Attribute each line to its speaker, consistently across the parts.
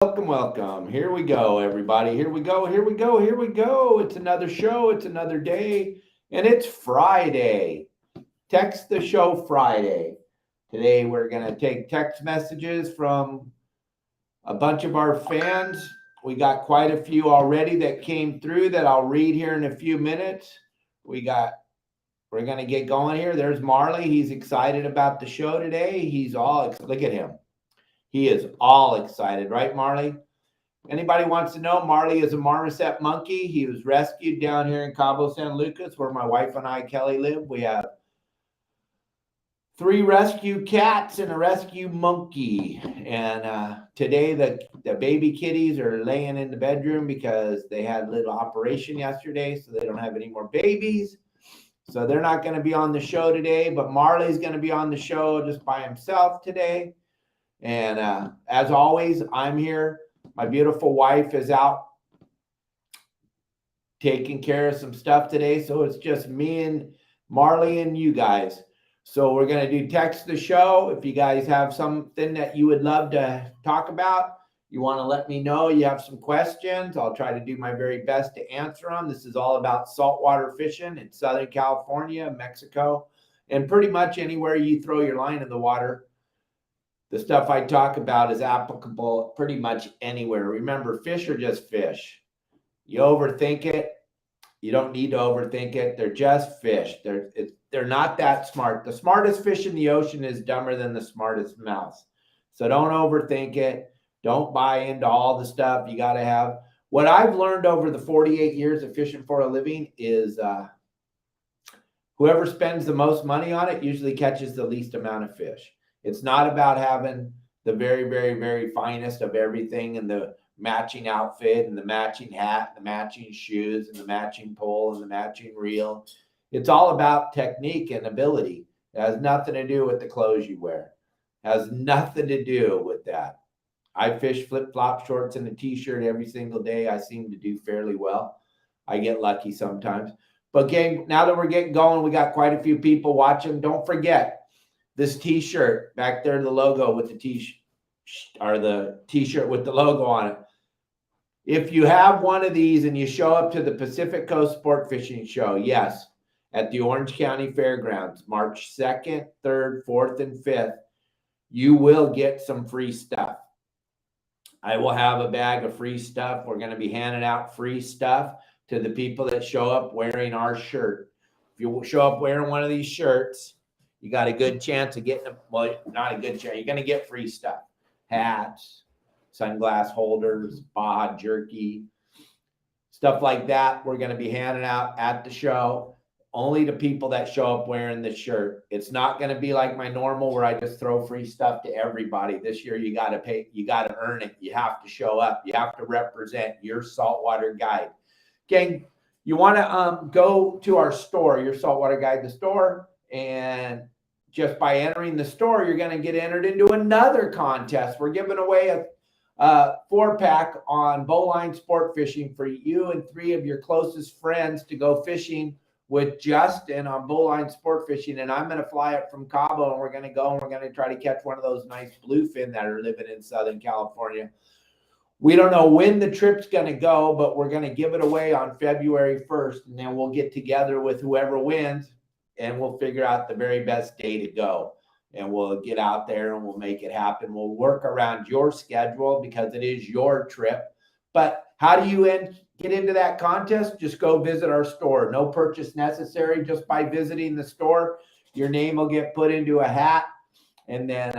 Speaker 1: Welcome. Here we go, everybody. Here we go. It's another show. It's another day. And it's Friday. Text the show Friday. Today, we're going to take text messages from a bunch of our fans. We got quite a few already that came through that I'll read here in a few minutes. We're going to get going here. There's Marley. He's excited about the show today. Look at him. He is all excited, right, Marley? Anybody wants to know, Marley is a marmoset monkey. He was rescued down here in Cabo San Lucas, where my wife and I, Kelly, live. We have 3 rescue cats and a rescue monkey. And today, the baby kitties are laying in the bedroom because they had a little operation yesterday, so they don't have any more babies. So they're not going to be on the show today, but Marley's going to be on the show just by himself today. And as always, I'm here. My beautiful wife is out taking care of some stuff today. So it's just me and Marley and you guys. So we're going to do text the show. If you guys have something that you would love to talk about, you want to let me know, you have some questions, I'll try to do my very best to answer them. This is all about saltwater fishing in Southern California, Mexico, and pretty much anywhere you throw your line in the water. The stuff I talk about is applicable pretty much anywhere. Remember, fish are just fish. You overthink it. You don't need to overthink it. They're just fish. They're not that smart. The smartest fish in the ocean is dumber than the smartest mouse. So don't overthink it. Don't buy into all the stuff you got to have. What I've learned over the 48 years of fishing for a living is whoever spends the most money on it usually catches the least amount of fish. It's not about having the very, very, very finest of everything and the matching outfit and the matching hat, the matching shoes and the matching pole and the matching reel. It's all about technique and ability. It has nothing to do with the clothes you wear. It has nothing to do with that. I fish flip-flop shorts and a t-shirt every single day. I seem to do fairly well. I get lucky sometimes. But gang, now that we're getting going, we got quite a few people watching. Don't forget, this t-shirt back there, the logo with the t-shirt with the logo on it. If you have one of these and you show up to the Pacific Coast Sport Fishing Show, yes, at the Orange County Fairgrounds, March 2nd, 3rd, 4th, and 5th, you will get some free stuff. I will have a bag of free stuff. We're going to be handing out free stuff to the people that show up wearing our shirt. If you show up wearing one of these shirts, you got a good chance of getting them. Well, not a good chance. You're going to get free stuff. Hats, sunglass holders, Baja jerky, stuff like that. We're going to be handing out at the show only to people that show up wearing the shirt. It's not going to be like my normal where I just throw free stuff to everybody. This year, you got to pay. You got to earn it. You have to show up. You have to represent your saltwater guide. Gang, you want to go to our store, Your Saltwater Guide, the store. And just by entering the store, you're going to get entered into another contest. We're giving away a 4-pack on bowline sport fishing for you and 3 of your closest friends to go fishing with Justin on bowline sport fishing. And I'm going to fly up from Cabo, and we're going to go and we're going to try to catch one of those nice bluefin that are living in Southern California. We don't know when the trip's going to go, but we're going to give it away on February 1st, and then we'll get together with whoever wins. And we'll figure out the very best day to go. And we'll get out there and we'll make it happen. We'll work around your schedule because it is your trip. But how do you get into that contest? Just go visit our store. No purchase necessary. Just by visiting the store, your name will get put into a hat. And then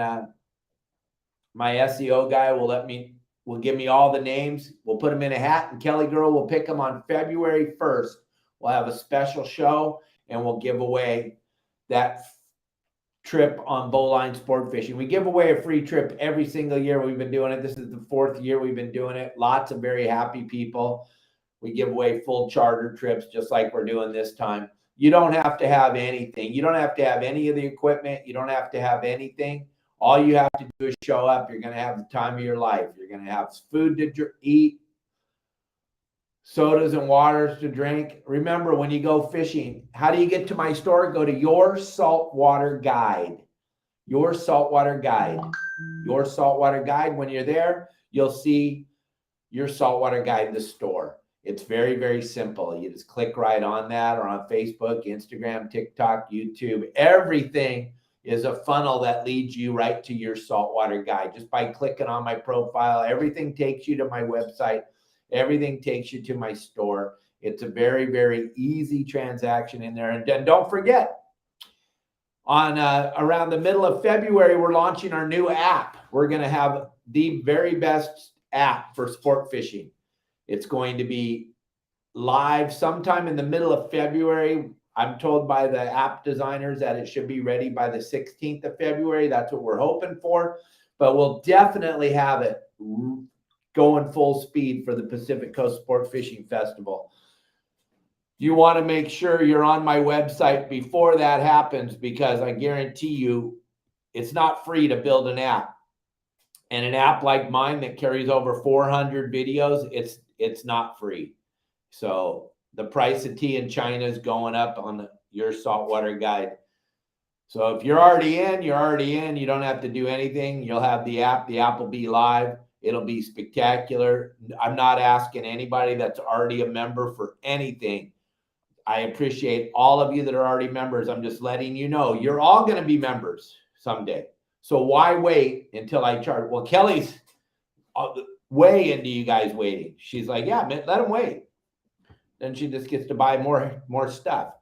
Speaker 1: my SEO guy will give me all the names. We'll put them in a hat, and Kelly Girl will pick them on February 1st. We'll have a special show, and we'll give away that trip on bowline sport fishing. We give away a free trip every single year we've been doing it. This is the 4th year we've been doing it. Lots of very happy people. We give away full charter trips just like we're doing this time. You don't have to have anything. You don't have to have any of the equipment. You don't have to have anything. All you have to do is show up. You're going to have the time of your life. You're going to have food to eat, sodas and waters to drink. Remember, when you go fishing, how do you get to my store? Go to Your Saltwater Guide. Your Saltwater Guide. Your Saltwater Guide. When you're there, you'll see Your Saltwater Guide, the store. It's very, very simple. You just click right on that, or on Facebook, Instagram, TikTok, YouTube. Everything is a funnel that leads you right to Your Saltwater Guide. Just by clicking on my profile, everything takes you to my website. Everything takes you to my store. It's a very, very easy transaction in there. And then don't forget, on around the middle of February, we're launching our new app. We're going to have the very best app for sport fishing. It's going to be live sometime in the middle of February. I'm told by the app designers that it should be ready by the 16th of February. That's what we're hoping for. But we'll definitely have it going full speed for the Pacific Coast Sport Fishing Festival. You want to make sure you're on my website before that happens, because I guarantee you it's not free to build an app. And an app like mine that carries over 400 videos, it's not free. So the price of tea in China is going up on Your Saltwater Guide. So if you're already in, you're already in. You don't have to do anything. You'll have the app. The app will be live. It'll be spectacular. I'm not asking anybody that's already a member for anything. I appreciate all of you that are already members. I'm just letting you know you're all going to be members someday. So why wait until I charge? Well, Kelly's way into you guys waiting. She's like, yeah, man, let them wait. Then she just gets to buy more stuff.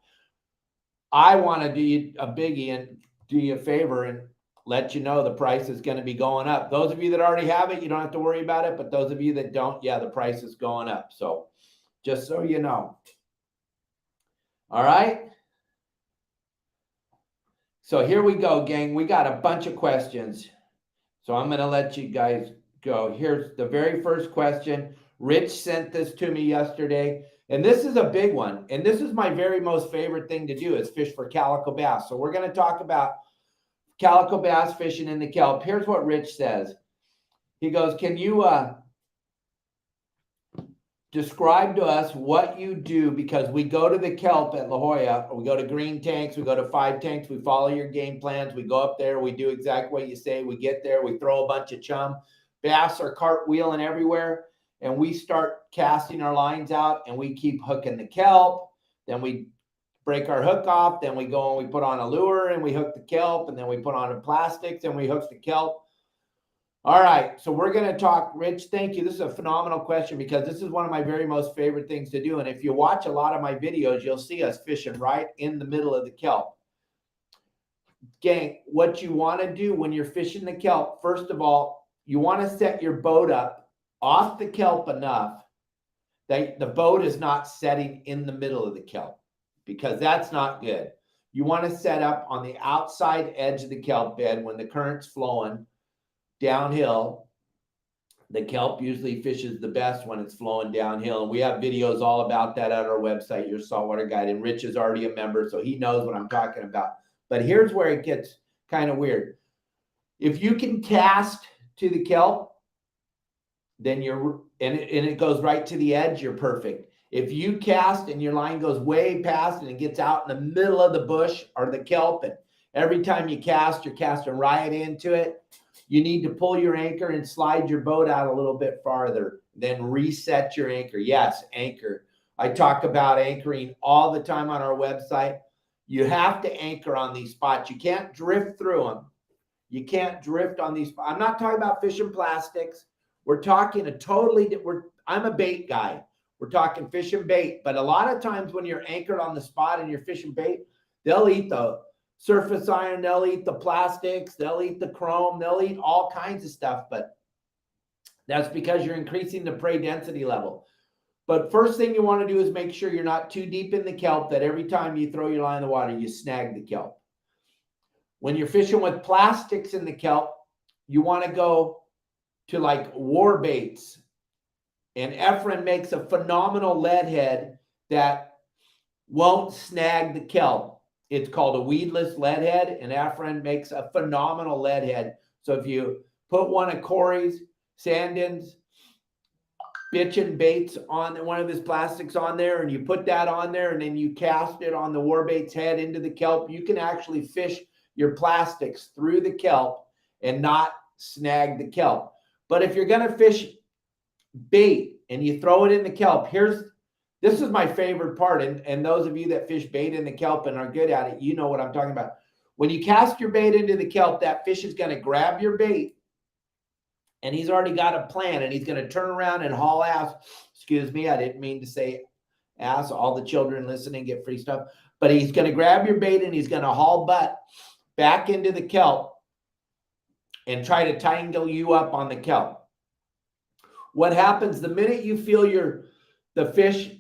Speaker 1: I want to do you a biggie and do you a favor and let you know the price is going to be going up. Those of you that already have it, you don't have to worry about it. But those of you that don't, yeah, the price is going up. So just so you know. All right. So here we go, gang. We got a bunch of questions. So I'm going to let you guys go. Here's the very first question. Rich sent this to me yesterday. And this is a big one. And this is my very most favorite thing to do, is fish for calico bass. So we're going to talk about calico bass fishing in the kelp. Here's what Rich says. He goes, can you describe to us what you do? Because we go to the kelp at La Jolla, or we go to green tanks, we go to 5 tanks, we follow your game plans, we go up there, we do exactly what you say, we get there, we throw a bunch of chum. Bass are cartwheeling everywhere, and we start casting our lines out, and we keep hooking the kelp. Then we break our hook off, then we go and we put on a lure, and we hook the kelp, and then we put on the plastics, and we hook the kelp. All right, so we're going to talk, Rich, thank you. This is a phenomenal question, because this is one of my very most favorite things to do. And if you watch a lot of my videos, you'll see us fishing right in the middle of the kelp. Gang, what you want to do when you're fishing the kelp, first of all, you want to set your boat up off the kelp enough that the boat is not setting in the middle of the kelp, because that's not good. You want to set up on the outside edge of the kelp bed when the current's flowing downhill. The kelp usually fishes the best when it's flowing downhill. And we have videos all about that at our website, Your Saltwater Guide. And Rich is already a member, so he knows what I'm talking about. But here's where it gets kind of weird. If you can cast to the kelp, then it goes right to the edge, you're perfect. If you cast and your line goes way past and it gets out in the middle of the bush or the kelp, and every time you cast, you're casting right into it, you need to pull your anchor and slide your boat out a little bit farther, then reset your anchor. Yes, anchor. I talk about anchoring all the time on our website. You have to anchor on these spots. You can't drift through them. You can't drift on these spots. I'm not talking about fishing plastics. We're talking I'm a bait guy. We're talking fishing bait. But a lot of times when you're anchored on the spot and you're fishing bait, they'll eat the surface iron, they'll eat the plastics, they'll eat the chrome, they'll eat all kinds of stuff. But that's because you're increasing the prey density level. But first thing you want to do is make sure you're not too deep in the kelp, that every time you throw your line in the water, you snag the kelp. When you're fishing with plastics in the kelp, you want to go to like war baits. And Efren makes a phenomenal lead head that won't snag the kelp. It's called a weedless lead head, and Efren makes a phenomenal lead head. So if you put one of Corey's, Sandin's, bitchin' baits on one of his plastics on there, and you put that on there, and then you cast it on the warbait's head into the kelp, you can actually fish your plastics through the kelp and not snag the kelp. But if you're going to fish bait and you throw it in the kelp, this is my favorite part. And those of you that fish bait in the kelp and are good at it, you know what I'm talking about. When you cast your bait into the kelp, that fish is going to grab your bait, and he's already got a plan, and he's going to turn around and haul ass. Excuse me, I didn't mean to say ass. All the children listening get free stuff. But he's going to grab your bait, and he's going to haul butt back into the kelp and try to tangle you up on the kelp. What happens the minute you feel the fish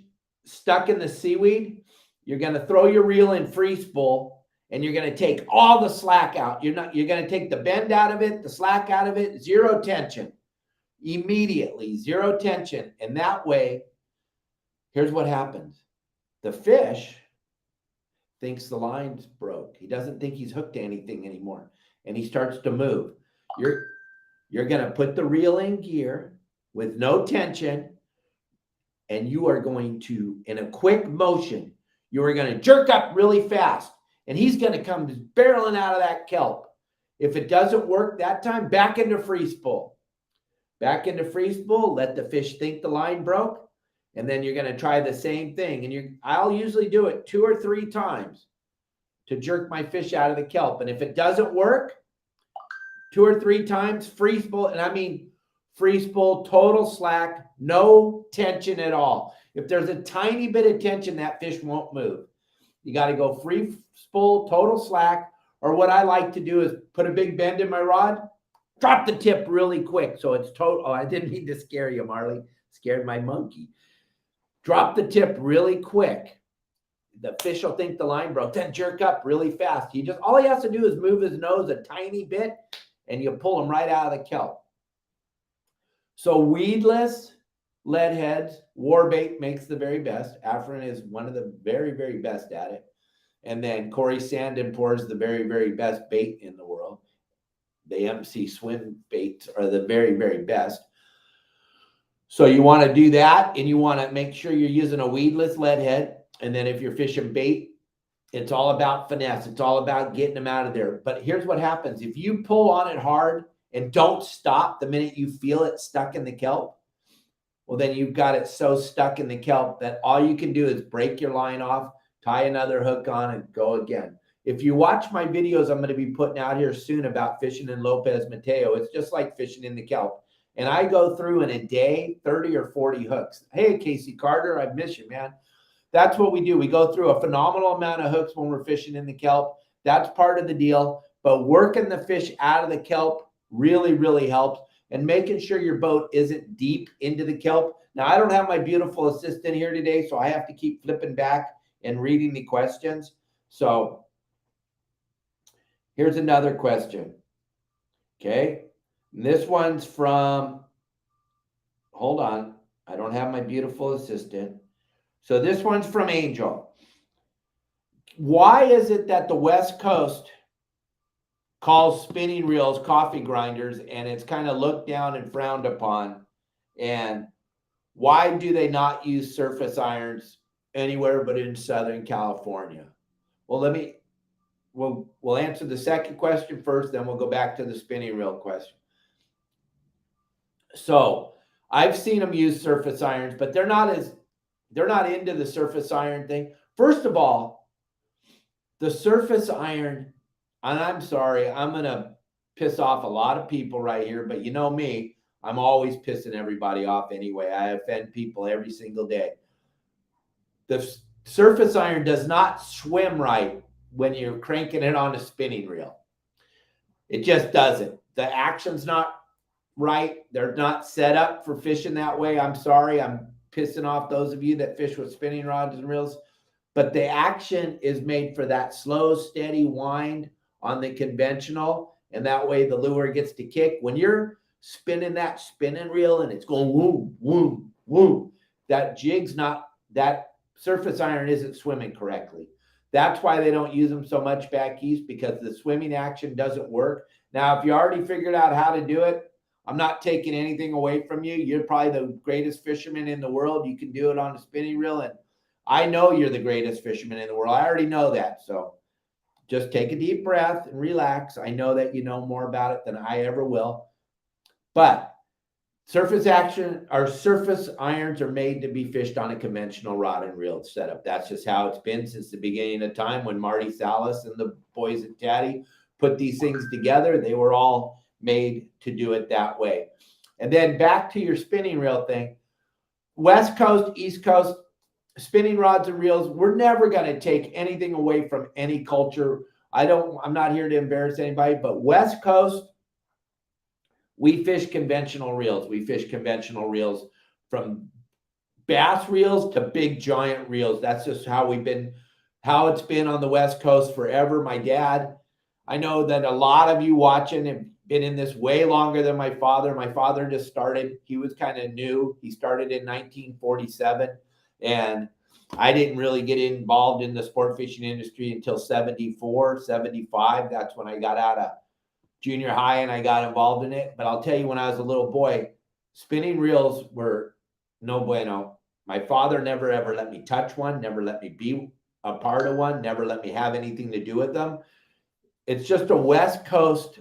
Speaker 1: stuck in the seaweed, you're going to throw your reel in free spool, and you're going to take all the slack out. You're going to take the bend out of it, the slack out of it, zero tension. Immediately, zero tension. And that way, here's what happens. The fish thinks the line's broke. He doesn't think he's hooked to anything anymore. And he starts to move. You're going to put the reel in gear with no tension, and you are going to, in a quick motion, you are going to jerk up really fast, and he's going to come barreling out of that kelp. If it doesn't work that time, back into free spool. Back into free spool, let the fish think the line broke, and then you're going to try the same thing. And I'll usually do it 2 or 3 times to jerk my fish out of the kelp. And if it doesn't work, 2 or 3 times, free spool, and I mean free spool, total slack, no tension at all. If there's a tiny bit of tension, that fish won't move. You got to go free spool, total slack, or what I like to do is put a big bend in my rod, drop the tip really quick. So it's total. Oh, I didn't mean to scare you, Marley. Scared my monkey. Drop the tip really quick. The fish will think the line broke, then jerk up really fast. All he has to do is move his nose a tiny bit, and you pull him right out of the kelp. So weedless lead heads, war bait makes the very best. Afrin is one of the very, very best at it. And then Corey Sandin pours the very, very best bait in the world. The MC swim baits are the very, very best. So you want to do that, and you want to make sure you're using a weedless lead head. And then if you're fishing bait, it's all about finesse. It's all about getting them out of there. But here's what happens. If you pull on it hard and don't stop the minute you feel it stuck in the kelp, well, then you've got it so stuck in the kelp that all you can do is break your line off, tie another hook on, and go again. If you watch my videos I'm going to be putting out here soon about fishing in Lopez Mateo, it's just like fishing in the kelp. And I go through in a day 30 or 40 hooks. Hey, Casey Carter, I miss you, man. That's what we do. We go through a phenomenal amount of hooks when we're fishing in the kelp. That's part of the deal. But working the fish out of the kelp really, really helps. And making sure your boat isn't deep into the kelp. Now, I don't have my beautiful assistant here today, so I have to keep flipping back and reading the questions. So here's another question. Okay. And this one's from, hold on, I don't have my beautiful assistant. So this one's from Angel. Why is it that the West Coast calls spinning reels coffee grinders, and it's kind of looked down and frowned upon? And why do they not use surface irons anywhere but in Southern California? Well, we'll answer the second question first, then we'll go back to the spinning reel question. So I've seen them use surface irons, but they're not into the surface iron thing. First of all, the surface iron, and I'm sorry, I'm going to piss off a lot of people right here, but you know me, I'm always pissing everybody off anyway. I offend people every single day. The surface iron does not swim right when you're cranking it on a spinning reel. It just doesn't. The action's not right. They're not set up for fishing that way. I'm sorry. I'm pissing off those of you that fish with spinning rods and reels. But the action is made for that slow, steady wind on the conventional. And that way the lure gets to kick. When you're spinning that spinning reel and it's going whoom, whoom, whoom, that surface iron isn't swimming correctly. That's why they don't use them so much back east, because the swimming action doesn't work. Now, if you already figured out how to do it, I'm not taking anything away from you. You're probably the greatest fisherman in the world. You can do it on a spinning reel. And I know you're the greatest fisherman in the world. I already know that. So just take a deep breath and relax. I know that you know more about it than I ever will. But Surface action or surface irons are made to be fished on a conventional rod and reel setup. That's just how it's been since the beginning of time. When Marty Salas and the boys at Taddy put these things together, they were all made to do it that way. And then back to your spinning reel thing. West Coast, East Coast, spinning rods and reels, we're never going to take anything away from any culture. I'm not here to embarrass anybody, but West Coast, we fish conventional reels. We fish conventional reels from bass reels to big giant reels. That's just how it's been on the West Coast forever. My dad, I know that a lot of you watching have been in this way longer than my father. My father just started. He was kind of new. He started in 1947, and I didn't really get involved in the sport fishing industry until 74, 75. That's when I got out of junior high and I got involved in it. But I'll tell you, when I was a little boy, spinning reels were no bueno. My father never ever let me touch one, never let me be a part of one, never let me have anything to do with them. It's just a West Coast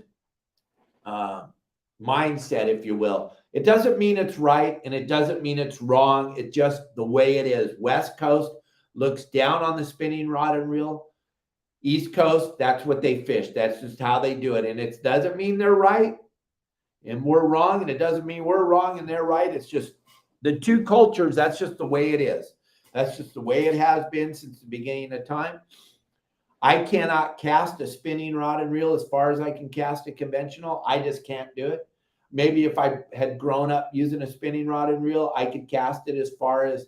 Speaker 1: mindset, if you will. It doesn't mean it's right and it doesn't mean it's wrong. It's just the way it is. West Coast looks down on the spinning rod and reel. East Coast, that's what they fish. That's just how they do it. And it doesn't mean they're right and we're wrong. And it doesn't mean we're wrong and they're right. It's just the two cultures. That's just the way it is. That's just the way it has been since the beginning of time. I cannot cast a spinning rod and reel as far as I can cast a conventional. I just can't do it. Maybe if I had grown up using a spinning rod and reel, I could cast it as far as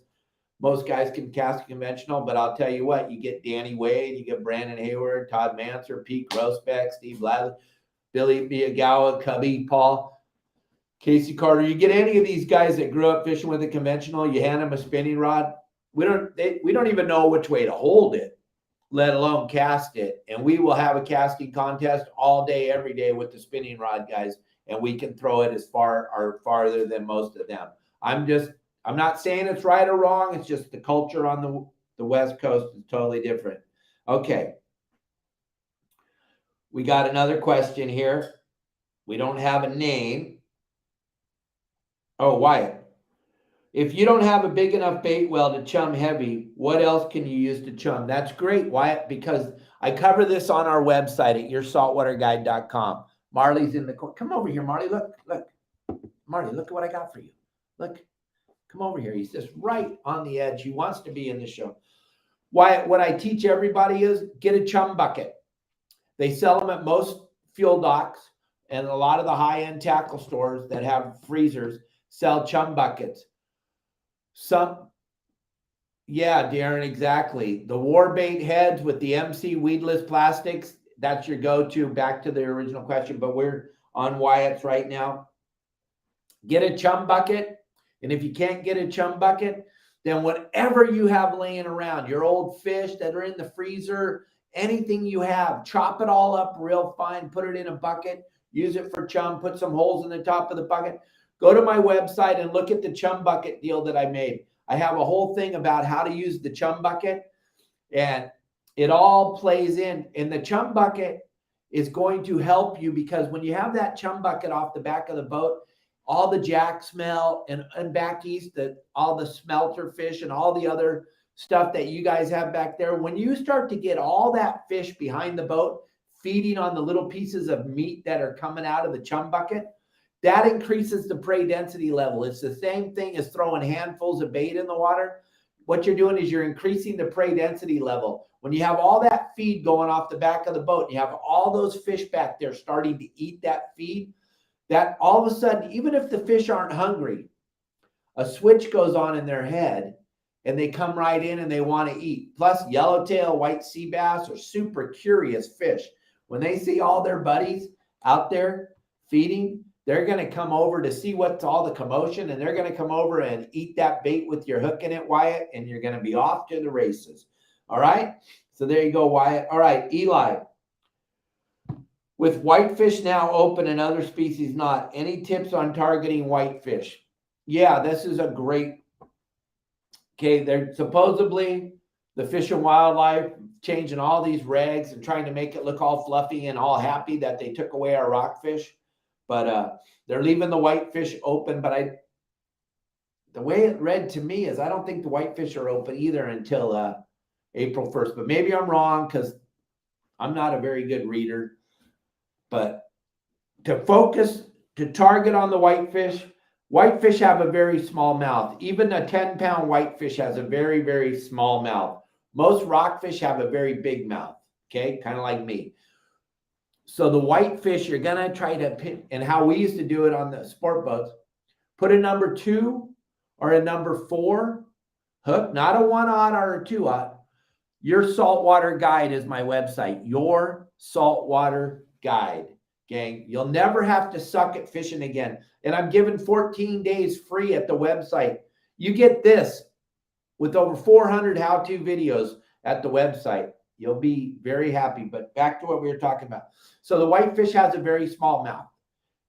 Speaker 1: most guys can cast a conventional. But I'll tell you what, you get Danny Wade, you get Brandon Hayward, Todd Manser, Pete Grosbeck, Steve Ladley, Billy Miyagawa, Cubby, Paul, Casey Carter. You get any of these guys that grew up fishing with a conventional, you hand them a spinning rod. We don't even know which way to hold it, let alone cast it. And we will have a casting contest all day, every day with the spinning rod guys, and we can throw it as far or farther than most of them. I'm not saying it's right or wrong. It's just the culture on the West Coast is totally different. Okay. We got another question here. We don't have a name. Oh, Wyatt. If you don't have a big enough bait well to chum heavy, what else can you use to chum? That's great, Wyatt, because I cover this on our website at yoursaltwaterguide.com. Marley's in the corner. Come over here, Marley. Look. Marley, look at what I got for you. Look. Come over here. He's just right on the edge. He wants to be in the show. Wyatt, what I teach everybody is get a chum bucket. They sell them at most fuel docks, and a lot of the high-end tackle stores that have freezers sell chum buckets. Yeah, Darren, exactly. The war bait heads with the MC weedless plastics, that's your go-to. Back to the original question, but we're on Wyatt's right now. Get a chum bucket. And if you can't get a chum bucket, then whatever you have laying around, your old fish that are in the freezer, anything you have, chop it all up real fine, put it in a bucket, use it for chum, put some holes in the top of the bucket. Go to my website and look at the chum bucket deal that I made. I have a whole thing about how to use the chum bucket, and it all plays in. And the chum bucket is going to help you, because when you have that chum bucket off the back of the boat, all the jack smell and back east, all the smelter fish and all the other stuff that you guys have back there, when you start to get all that fish behind the boat feeding on the little pieces of meat that are coming out of the chum bucket, that increases the prey density level. It's the same thing as throwing handfuls of bait in the water. What you're doing is you're increasing the prey density level. When you have all that feed going off the back of the boat, and you have all those fish back there starting to eat that feed, that all of a sudden, even if the fish aren't hungry, a switch goes on in their head and they come right in and they want to eat. Plus, yellowtail, white sea bass are super curious fish. When they see all their buddies out there feeding, they're going to come over to see what's all the commotion, and they're going to come over and eat that bait with your hook in it, Wyatt, and you're going to be off to the races. All right? So there you go, Wyatt. All right, Eli. With whitefish now open and other species not, any tips on targeting whitefish? Yeah, this is a great. Okay, they're supposedly the Fish and Wildlife changing all these regs and trying to make it look all fluffy and all happy that they took away our rockfish. But they're leaving the whitefish open. But the way it read to me is I don't think the whitefish are open either until April 1st. But maybe I'm wrong because I'm not a very good reader. But to target on the whitefish, whitefish have a very small mouth. Even a 10-pound whitefish has a very, very small mouth. Most rockfish have a very big mouth, okay? Kind of like me. So the whitefish, you're going to try to pick, and how we used to do it on the sport boats, put a number 2 or a number 4 hook, not a 1/0 or a 2/0. Your Saltwater Guide is my website, Your Saltwater Guide. Gang, you'll never have to suck at fishing again. And I'm giving 14 days free at the website. You get this with over 400 how-to videos at the website. You'll be very happy. But back to what we were talking about. So the whitefish has a very small mouth,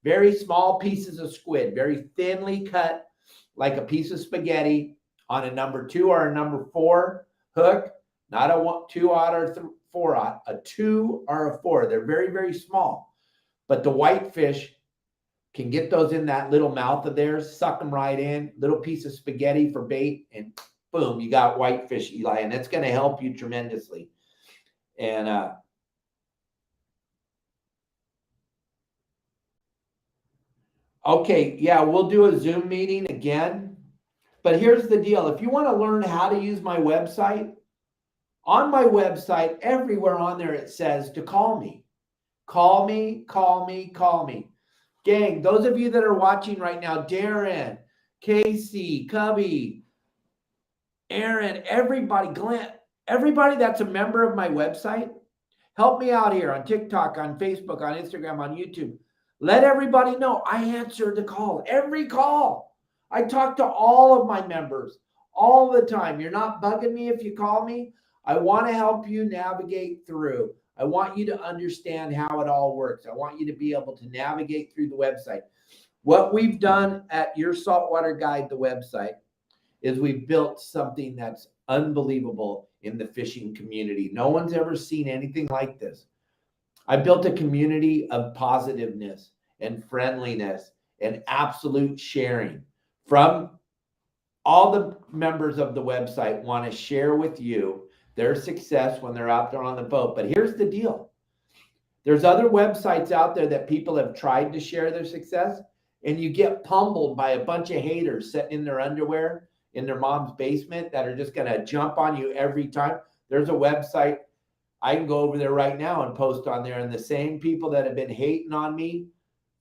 Speaker 1: very small pieces of squid, very thinly cut, like a piece of spaghetti on a number 2 or a number 4 hook, not a 2/0 or 4/0, a 2 or a 4. They're very, very small. But the whitefish can get those in that little mouth of theirs, suck them right in, little piece of spaghetti for bait, and boom, you got whitefish, Eli, and it's going to help you tremendously. And okay, yeah, we'll do a Zoom meeting again. But here's the deal. If you want to learn how to use my website, on my website, everywhere on there, it says to call me. Call me, call me, call me. Gang, those of you that are watching right now, Darren, Casey, Cubby, Aaron, everybody, Glenn, everybody that's a member of my website, help me out here on TikTok, on Facebook, on Instagram, on YouTube. Let everybody know I answer the call, every call. I talk to all of my members all the time. You're not bugging me if you call me. I want to help you navigate through. I want you to understand how it all works. I want you to be able to navigate through the website. What we've done at Your Saltwater Guide, the website, is we've built something that's unbelievable in the fishing community. No one's ever seen anything like this. I built a community of positiveness and friendliness and absolute sharing. From all the members of the website want to share with you their success when they're out there on the boat. But here's the deal. There's other websites out there that people have tried to share their success, and you get pummeled by a bunch of haters sitting in their underwear in their mom's basement that are just going to jump on you every time. There's a website. I can go over there right now and post on there, and the same people that have been hating on me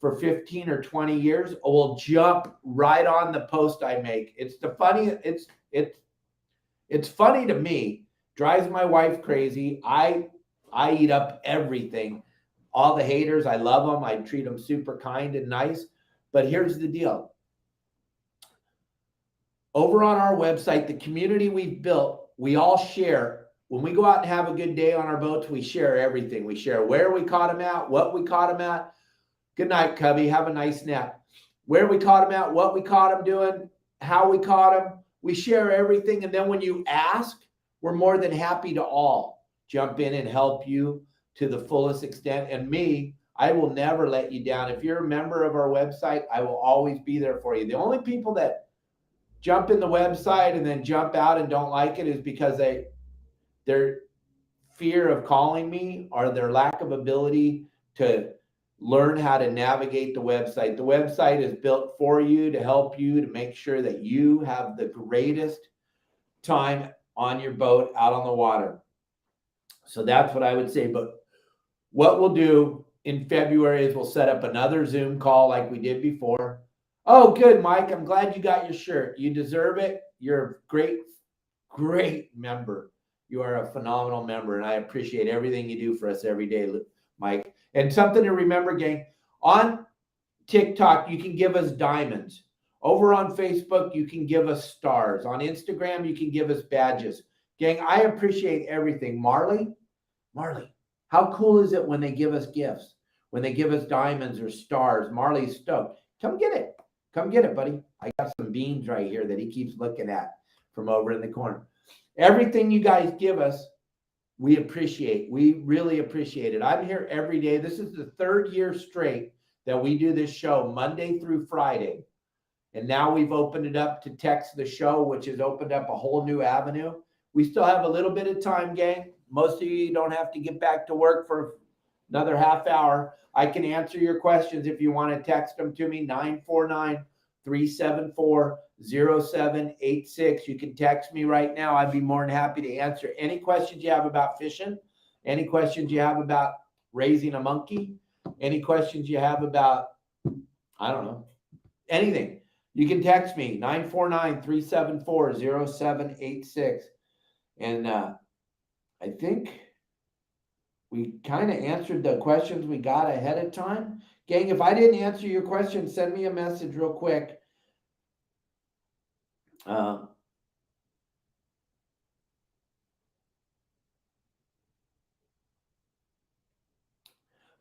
Speaker 1: for 15 or 20 years will jump right on the post I make. It's funny to me. Drives my wife crazy. I eat up everything. All the haters, I love them. I treat them super kind and nice. But here's the deal. Over on our website, the community we've built, we all share. When we go out and have a good day on our boats, we share everything. We share where we caught them at, what we caught them at. Good night, Cubby. Have a nice nap. Where we caught them at, what we caught them doing, how we caught them. We share everything. And then when you ask, we're more than happy to all jump in and help you to the fullest extent. And me, I will never let you down. If you're a member of our website, I will always be there for you. The only people that jump in the website and then jump out and don't like it is because their fear of calling me or their lack of ability to learn how to navigate the website. The website is built for you to help you to make sure that you have the greatest time on your boat out on the water. So that's what I would say. But what we'll do in February is we'll set up another Zoom call like we did before. Oh, good, Mike. I'm glad you got your shirt. You deserve it. You're a great, great member. You are a phenomenal member, and I appreciate everything you do for us every day, Mike. And something to remember, gang, on TikTok, you can give us diamonds. Over on Facebook, you can give us stars. On Instagram, you can give us badges. Gang, I appreciate everything. Marley, how cool is it when they give us gifts? When they give us diamonds or stars? Marley's stoked. Come get it. Come get it, buddy. I got some beans right here that he keeps looking at from over in the corner. Everything you guys give us, we appreciate. We really appreciate it. I'm here every day. This is the 3rd year straight that we do this show Monday through Friday. And now we've opened it up to text the show, which has opened up a whole new avenue. We still have a little bit of time, gang. Most of you don't have to get back to work for another half hour. I can answer your questions if you want to text them to me, 949-374-0786. You can text me right now. I'd be more than happy to answer any questions you have about fishing, any questions you have about raising a monkey, any questions you have about, I don't know, anything. You can text me, 949-374-0786. And I think we kind of answered the questions we got ahead of time. Gang, if I didn't answer your question, send me a message real quick.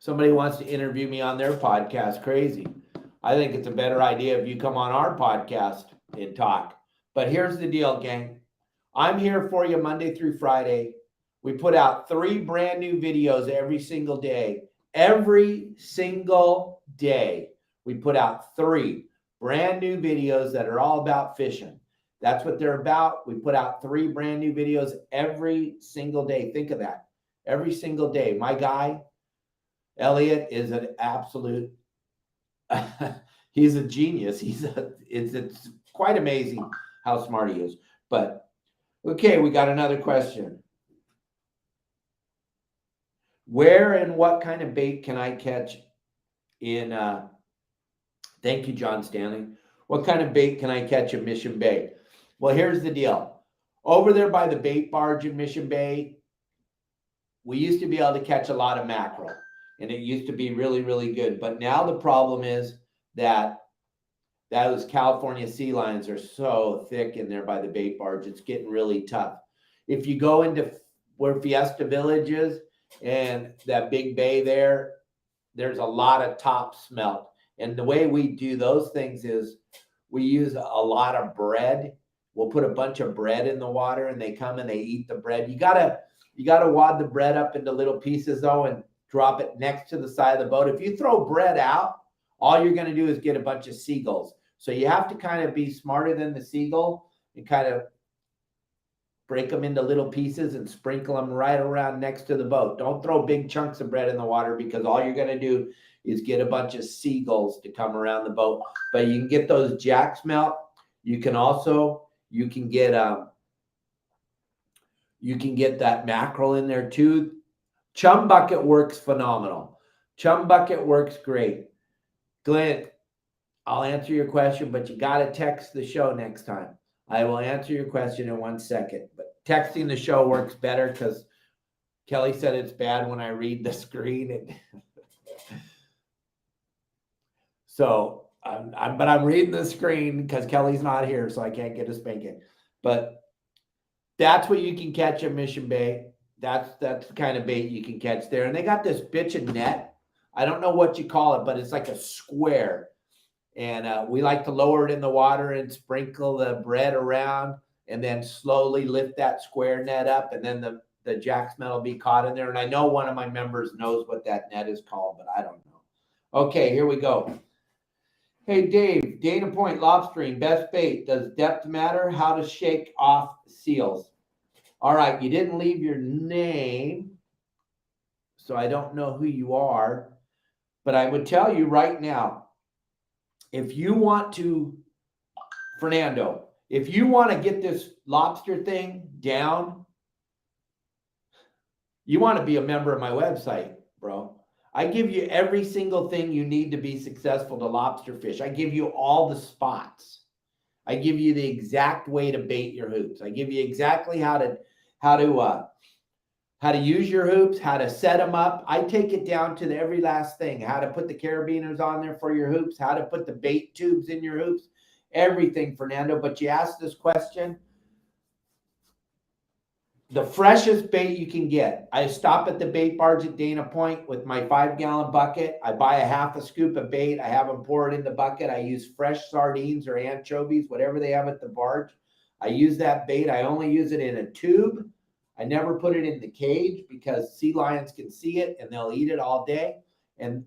Speaker 1: Somebody wants to interview me on their podcast. Crazy. I think it's a better idea if you come on our podcast and talk. But here's the deal, gang. I'm here for you Monday through Friday. We put out 3 brand new videos every single day. Every single day, we put out 3 brand new videos that are all about fishing. That's what they're about. We put out 3 brand new videos every single day. Think of that. Every single day. My guy, Elliot, is an absolute he's a genius. It's quite amazing how smart he is. But okay, we got another question. Where and what kind of bait can I catch in thank you, John Stanley. What kind of bait can I catch in Mission Bay? Well, here's the deal. Over there by the bait barge in Mission Bay, we used to be able to catch a lot of mackerel. And it used to be really, really good. But now the problem is that those California sea lions are so thick in there by the bait barge. It's getting really tough. If you go into where Fiesta Village is and that big bay there, there's a lot of top smelt. And the way we do those things is we use a lot of bread. We'll put a bunch of bread in the water and they come and they eat the bread. You gotta wad the bread up into little pieces though and drop it next to the side of the boat. If you throw bread out, all you're going to do is get a bunch of seagulls. So you have to kind of be smarter than the seagull and kind of break them into little pieces and sprinkle them right around next to the boat. Don't throw big chunks of bread in the water because all you're going to do is get a bunch of seagulls to come around the boat. But you can get those jack smelt. You can get that mackerel in there too. Chum bucket works phenomenal. Chum bucket works great. Glenn, I'll answer your question, but you got to text the show next time. I will answer your question in 1 second. But texting the show works better because Kelly said it's bad when I read the screen. So, I'm reading the screen because Kelly's not here, so I can't get a spanking. But that's what you can catch at Mission Bay. That's the kind of bait you can catch there. And they got this bitchin' net. I don't know what you call it, but it's like a square. And we like to lower it in the water and sprinkle the bread around and then slowly lift that square net up. And then the jack smelt will be caught in there. And I know one of my members knows what that net is called, but I don't know. Okay, here we go. Hey, Dave, Dana Point lobstering, best bait. Does depth matter? How to shake off seals? All right, you didn't leave your name, so I don't know who you are, but I would tell you right now, if you want to, Fernando, if you want to get this lobster thing down, you want to be a member of my website, bro. I give you every single thing you need to be successful to lobster fish. I give you all the spots. I give you the exact way to bait your hoops. I give you exactly how to use your hoops, how to set them up. I take it down to the every last thing, how to put the carabiners on there for your hoops, how to put the bait tubes in your hoops, everything, Fernando. But you asked this question. The freshest bait you can get. I stop at the bait barge at Dana Point with my 5-gallon bucket. I buy a half a scoop of bait. I have them pour it in the bucket. I use fresh sardines or anchovies, whatever they have at the barge. I use that bait. I only use it in a tube. I never put it in the cage because sea lions can see it and they'll eat it all day. And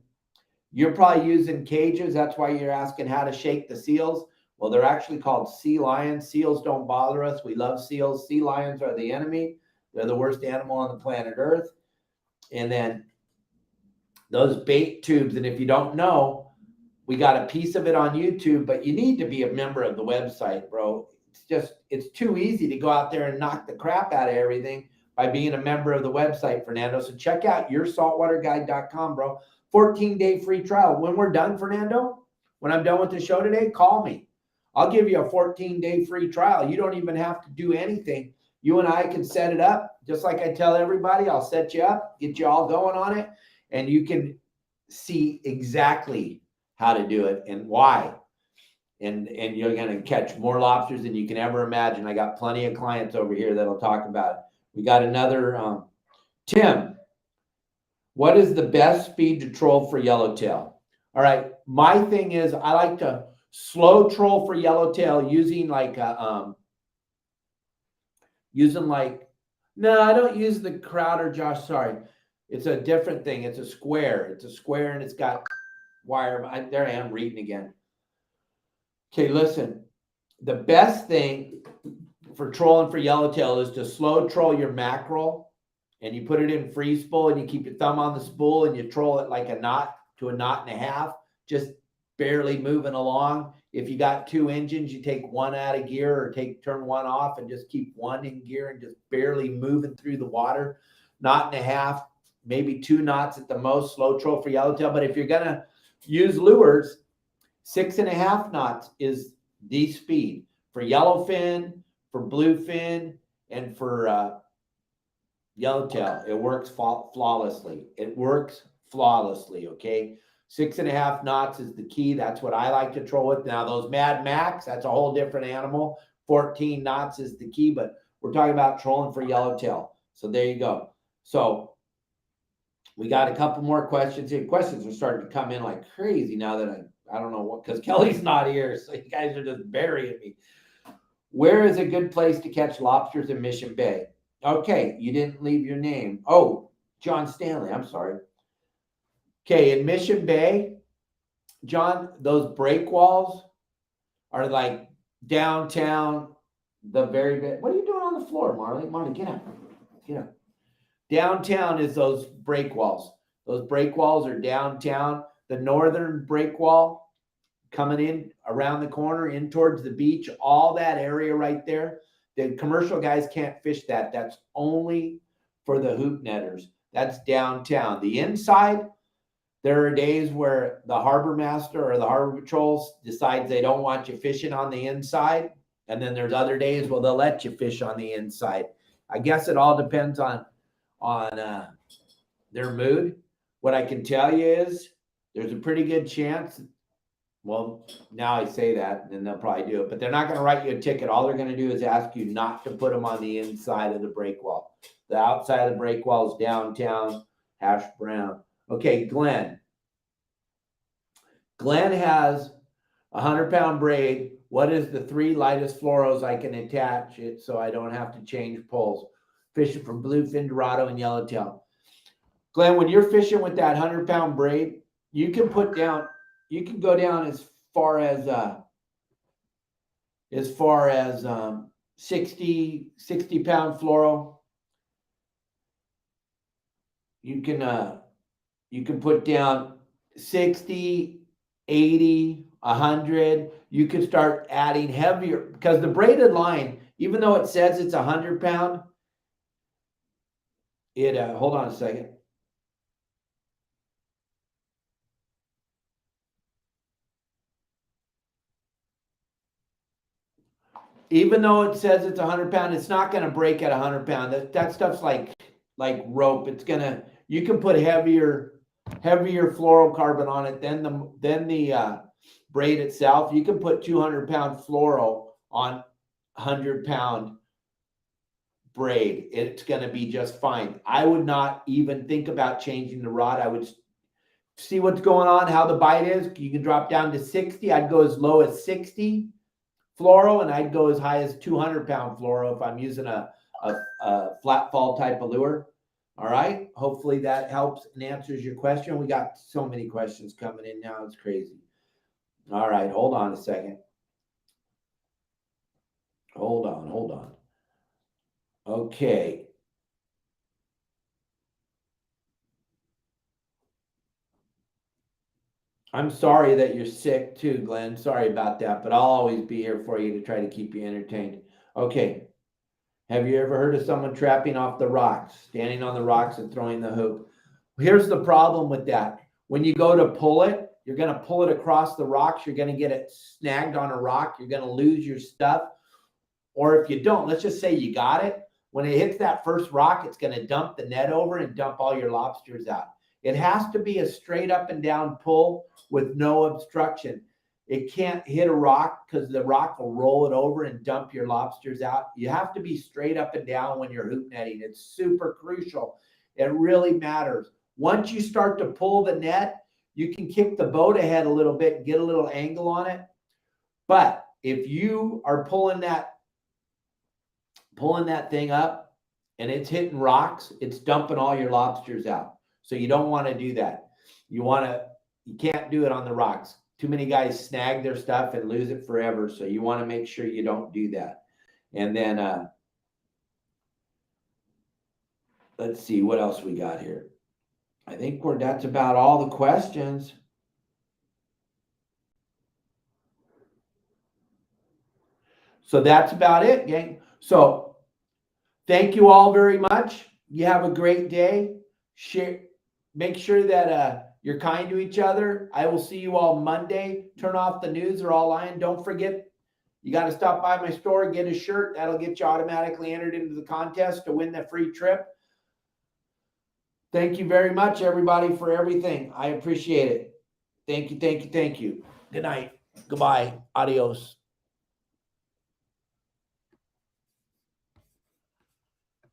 Speaker 1: You're probably using cages. That's why you're asking how to shake the seals. Well, they're actually called sea lions. Seals don't bother us. We love seals. Sea lions are the enemy. They're the worst animal on the planet Earth. And then those bait tubes. And if you don't know, we got a piece of it on YouTube, but you need to be a member of the website, bro. It's too easy to go out there and knock the crap out of everything by being a member of the website, Fernando. So check out yoursaltwaterguide.com, bro. 14-day free trial. When we're done, Fernando, when I'm done with the show today, call me. I'll give you a 14-day free trial. You don't even have to do anything. You and I can set it up. Just like I tell everybody, I'll set you up, get you all going on it, and you can see exactly how to do it and why. And you're going to catch more lobsters than you can ever imagine. I got plenty of clients over here that'll talk about it. We got another, Tim, what is the best speed to troll for yellowtail? All right. My thing is I like to slow troll for yellowtail using like no, I don't use the Crowder, Josh. Sorry. It's a different thing. It's a square. It's a square and it's got wire. There I am reading again. Okay, listen. The best thing for trolling for yellowtail is to slow troll your mackerel, and you put it in free spool and you keep your thumb on the spool and you troll it like a knot to a knot and a half, just barely moving along. If you got two engines, you take one out of gear or turn one off and just keep one in gear and just barely moving through the water. Knot and a half, maybe 2 knots at the most, slow troll for yellowtail. But if you're going to use lures, 6.5 knots is the speed for yellowfin, for bluefin, and for yellowtail. It works flawlessly. It works flawlessly, okay? 6.5 knots is the key. That's what I like to troll with. Now, those Mad Max, that's a whole different animal. 14 knots is the key, but we're talking about trolling for yellowtail. So there you go. So we got a couple more questions here. Questions are starting to come in like crazy now that I don't know what, because Kelly's not here, so you guys are just burying me. Where is a good place to catch lobsters in Mission Bay? Okay, you didn't leave your name. Oh, John Stanley, I'm sorry. Okay, in Mission Bay, John, those breakwalls are like downtown, the very bit. What are you doing on the floor, Marley? Marley, get up. Get up. Downtown is those breakwalls. Those breakwalls are downtown. The northern breakwall coming in around the corner in towards the beach, all that area right there. The commercial guys can't fish that. That's only for the hoop netters. That's downtown. The inside, there are days where the harbor master or the harbor patrol decides they don't want you fishing on the inside. And then there's other days where they'll let you fish on the inside. I guess it all depends on their mood. What I can tell you is there's a pretty good chance. Well, now I say that, and then they'll probably do it, but they're not going to write you a ticket. All they're going to do is ask you not to put them on the inside of the breakwall. The outside of the breakwall is downtown, hash brown. Okay, Glenn. Glenn has a 100-pound braid. What is the 3 lightest fluoros I can attach it so I don't have to change poles? Fishing for bluefin, dorado, and yellowtail. Glenn, when you're fishing with that 100-pound braid, you can go down as far as 60-pound fluoro. You can put down 60, 80, 100. You can start adding heavier, because the braided line, even though it says it's 100-pound, hold on a second. Even though it says it's 100-pound, it's not going to break at 100-pound. That stuff's like rope. You can put heavier fluorocarbon on it than the braid itself. You can put 200-pound fluoro on 100-pound braid. It's going to be just fine. I would not even think about changing the rod. I would see what's going on, how the bite is. You can drop down to 60. I'd go as low as 60 fluoro, and I'd go as high as 200-pound fluoro if I'm using a flat fall type of lure. All right. Hopefully that helps and answers your question. We got so many questions coming in now. It's crazy. All right. Hold on a second. Hold on. Okay. I'm sorry that you're sick too, Glenn. Sorry about that, but I'll always be here for you to try to keep you entertained. Okay. Have you ever heard of someone trapping off the rocks, standing on the rocks and throwing the hoop? Here's the problem with that. When you go to pull it, you're going to pull it across the rocks. You're going to get it snagged on a rock. You're going to lose your stuff. Or if you don't, let's just say you got it. When it hits that first rock, it's going to dump the net over and dump all your lobsters out. It has to be a straight up and down pull with no obstruction. It can't hit a rock because the rock will roll it over and dump your lobsters out. You have to be straight up and down when you're hoop netting. It's super crucial. It really matters. Once you start to pull the net, you can kick the boat ahead a little bit and get a little angle on it. But if you are pulling that thing up and it's hitting rocks, it's dumping all your lobsters out. So you don't want to do that. You can't do it on the rocks. Too many guys snag their stuff and lose it forever. So you want to make sure you don't do that. And then let's see what else we got here. I think that's about all the questions. So that's about it, gang. So thank you all very much. You have a great day. Make sure that you're kind to each other. I will see you all Monday. Turn off the news. They're all lying. Don't forget, you got to stop by my store, get a shirt. That'll get you automatically entered into the contest to win the free trip. Thank you very much, everybody, for everything. I appreciate it. Thank you. Good night. Goodbye. Adios.